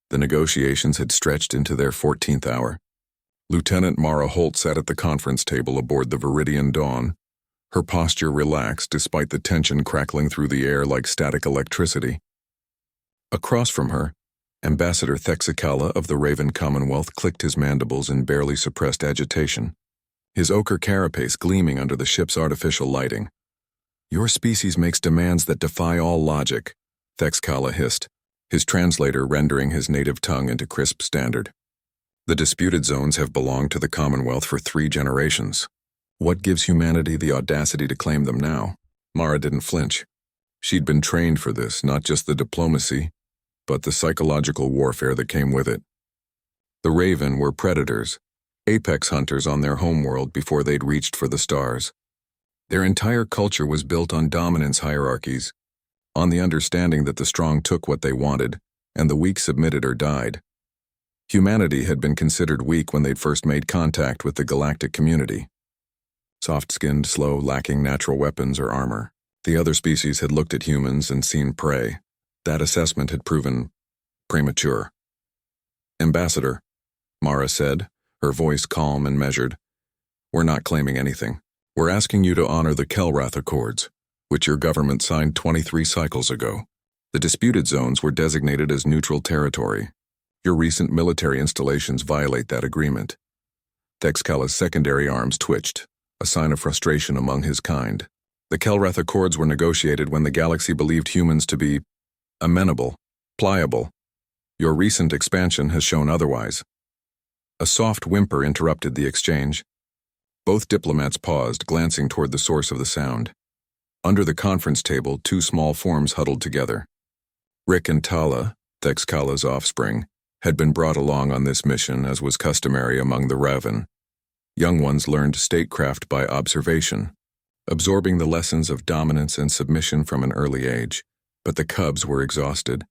The negotiations had stretched into their 14th hour. Lieutenant Mara Holt sat at the conference table aboard the Viridian Dawn, her posture relaxed despite the tension crackling through the air like static electricity. Across from her, Ambassador Thexicala of the Raven Commonwealth clicked his mandibles in barely suppressed agitation, his ochre carapace gleaming under the ship's artificial lighting. "Your species makes demands that defy all logic," Thexicala hissed, his translator rendering his native tongue into crisp standard. "The disputed zones have belonged to the Commonwealth for 3 generations. What gives humanity the audacity to claim them now?" Mara didn't flinch. She'd been trained for this, not just the diplomacy, but the psychological warfare that came with it. The Raven were predators, apex hunters on their homeworld before they'd reached for the stars. Their entire culture was built on dominance hierarchies, on the understanding that the strong took what they wanted, and the weak submitted or died. Humanity had been considered weak when they'd first made contact with the galactic community. Soft-skinned, slow, lacking natural weapons or armor. The other species had looked at humans and seen prey. That assessment had proven premature. "Ambassador," Mara said, her voice calm and measured, "we're not claiming anything. We're asking you to honor the Kelrath Accords, which your government signed 23 cycles ago. The disputed zones were designated as neutral territory. Your recent military installations violate that agreement." Thexicala's secondary arms twitched, a sign of frustration among his kind. The Kelrath Accords were negotiated when the galaxy believed humans to be amenable, pliable. Your recent expansion has shown otherwise. A soft whimper interrupted the exchange. Both diplomats paused, glancing toward the source of the sound. Under the conference table, 2 small forms huddled together. Rick and Tala, Thexicala's offspring, had been brought along on this mission as was customary among the Raven. Young ones learned statecraft by observation, absorbing the lessons of dominance and submission from an early age, but the cubs were exhausted.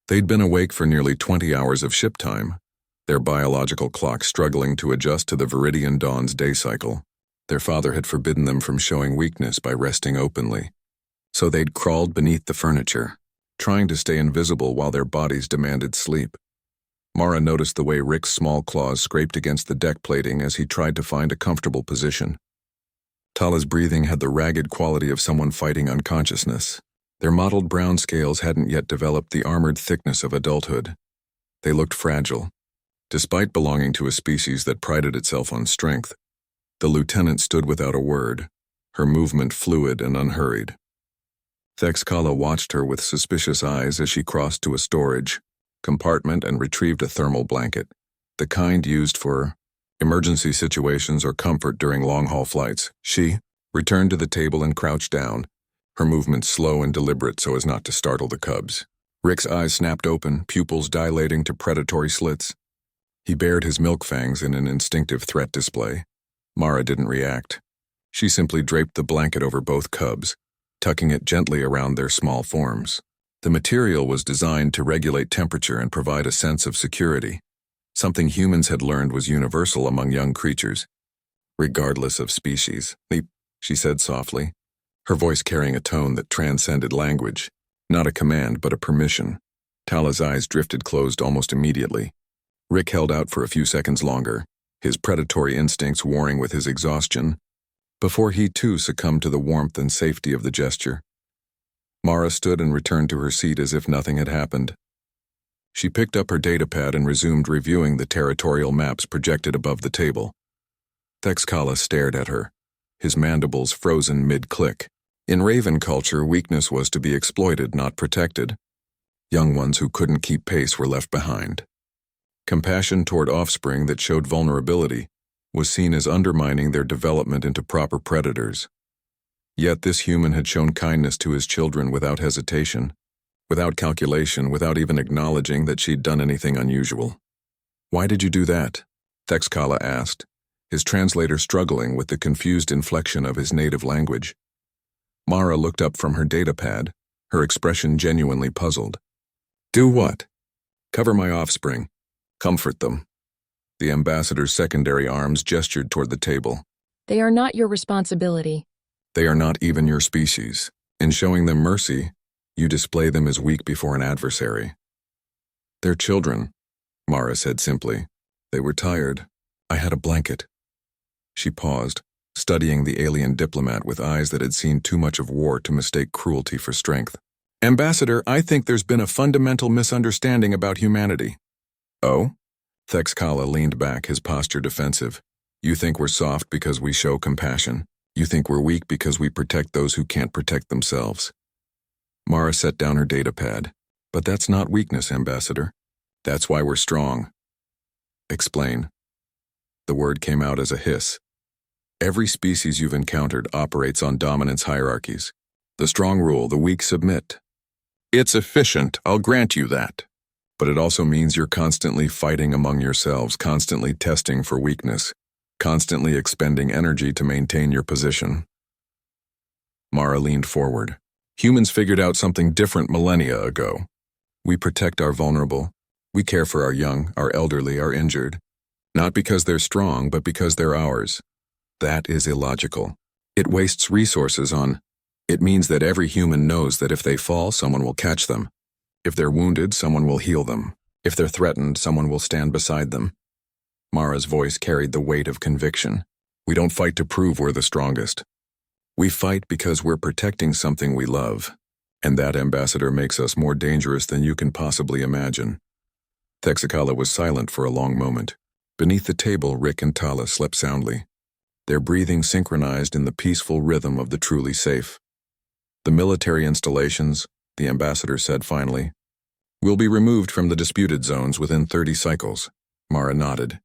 They'd been awake for nearly 20 hours of ship time, their biological clock struggling to adjust to the Viridian Dawn's day cycle. Their father had forbidden them from showing weakness by resting openly, so they'd crawled beneath the furniture, trying to stay invisible while their bodies demanded sleep. Mara noticed the way Rick's small claws scraped against the deck plating as he tried to find a comfortable position. Tala's breathing had the ragged quality of someone fighting unconsciousness. Their mottled brown scales hadn't yet developed the armored thickness of adulthood. They looked fragile. Despite belonging to a species that prided itself on strength, the lieutenant stood without a word, her movement fluid and unhurried. Thexicala watched her with suspicious eyes as she crossed to a storage compartment and retrieved a thermal blanket, the kind used for emergency situations or comfort during long-haul flights. She returned to the table and crouched down, her movements slow and deliberate so as not to startle the cubs. Rick's eyes snapped open, pupils dilating to predatory slits. He bared his milk fangs in an instinctive threat display. Mara didn't react. She simply draped the blanket over both cubs, tucking it gently around their small forms. The material was designed to regulate temperature and provide a sense of security, something humans had learned was universal among young creatures, regardless of species. She said softly, her voice carrying a tone that transcended language, not a command but a permission. Tala's eyes drifted closed almost immediately. Rick held out for a few seconds longer, his predatory instincts warring with his exhaustion, before he too succumbed to the warmth and safety of the gesture. Mara stood and returned to her seat as if nothing had happened. She picked up her datapad and resumed reviewing the territorial maps projected above the table. Thexicala stared at her, his mandibles frozen mid-click. In Raven culture, weakness was to be exploited, not protected. Young ones who couldn't keep pace were left behind. Compassion toward offspring that showed vulnerability was seen as undermining their development into proper predators. Yet this human had shown kindness to his children without hesitation, without calculation, without even acknowledging that she'd done anything unusual. "Why did you do that?" Thexicala asked, his translator struggling with the confused inflection of his native language. Mara looked up from her datapad, her expression genuinely puzzled. "Do what?" "Cover my offspring. Comfort them." The ambassador's secondary arms gestured toward the table. "They are not your responsibility." "They are not even your species. In showing them mercy, you display them as weak before an adversary." They're children, Mara said simply. They were tired. I had a blanket. She paused, studying the alien diplomat with eyes that had seen too much of war to mistake cruelty for strength. Ambassador, I think there's been a fundamental misunderstanding about humanity. Oh? Thexkala leaned back, his posture defensive. You think we're soft because we show compassion. You think we're weak because we protect those who can't protect themselves. Mara set down her datapad. But that's not weakness, Ambassador. That's why we're strong. Explain. The word came out as a hiss. Every species you've encountered operates on dominance hierarchies. The strong rule, the weak submit. It's efficient, I'll grant you that. But it also means you're constantly fighting among yourselves, constantly testing for weakness, constantly expending energy to maintain your position. Mara leaned forward. Humans figured out something different millennia ago. We protect our vulnerable. We care for our young, our elderly, our injured. Not because they're strong, but because they're ours. That is illogical. It wastes resources on. It means that every human knows that if they fall, someone will catch them. If they're wounded, someone will heal them. If they're threatened, someone will stand beside them. Mara's voice carried the weight of conviction. We don't fight to prove we're the strongest. We fight because we're protecting something we love. And that, Ambassador, makes us more dangerous than you can possibly imagine. Thexkala was silent for a long moment. Beneath the table, Rick and Tala slept soundly, their breathing synchronized in the peaceful rhythm of the truly safe. The military installations, the ambassador said finally, will be removed from the disputed zones within 30 cycles. Mara nodded.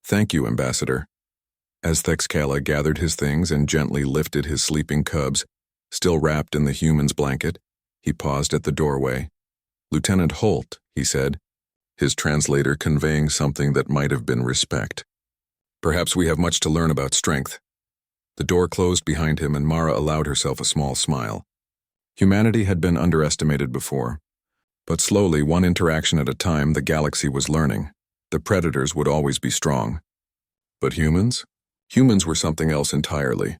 Thank you, Ambassador. As Thexkala gathered his things and gently lifted his sleeping cubs, still wrapped in the human's blanket, he paused at the doorway. Lieutenant Holt, he said, his translator conveying something that might have been respect. Perhaps we have much to learn about strength. The door closed behind him and Mara allowed herself a small smile. Humanity had been underestimated before. But slowly, one interaction at a time, the galaxy was learning. The predators would always be strong. But humans? Humans were something else entirely.